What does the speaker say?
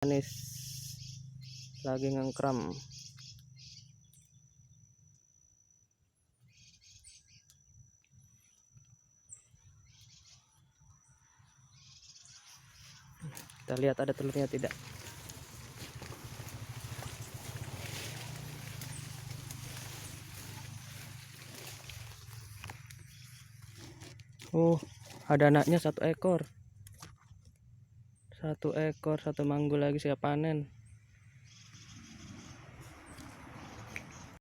Anis lagi ngengkram. Kita lihat ada telurnya tidak. Oh, ada anaknya satu ekor. Satu manggul lagi siap panen.